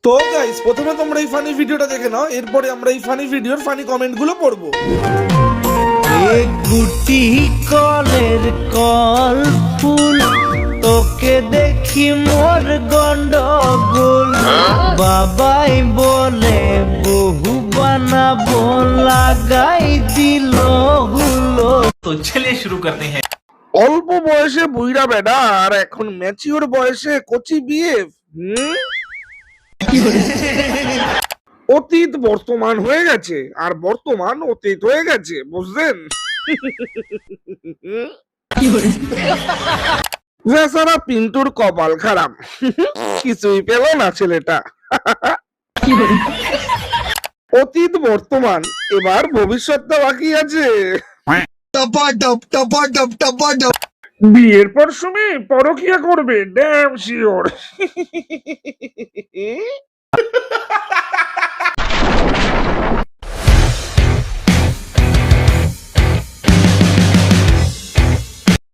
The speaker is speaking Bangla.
তো গাইস, প্রথমে তোমরা এই ফানি ভিডিওটা দেখে নাও, এরপরে আমরা এই ফানি ভিডিওর ফানি কমেন্ট গুলো পড়বো। এক গুটি কলের কল ফুল, তোকে দেখি মোর গন্ডগোল। বাবাই বলে বহু বানাবো, লাগাই দিল হুলো। तो चलिए शुरू करते हैं। অল্প বয়সে বুইড়া বেডা আর এখন ম্যাচিওর বয়সে কচি বিয়ে। অতীত বর্তমান হয়ে গেছে আর বর্তমান অতীত হয়ে গেছে, বুঝলেন? বেচারা পিন্টুর কপাল খারাপ, কিছুই পেল না ছেলেটা। অতীত বর্তমান, এবার ভবিষ্যৎটা বাকি আছে। বিয়ের পর সুমি পরকিয়া করবে, ড্যাম শিওর।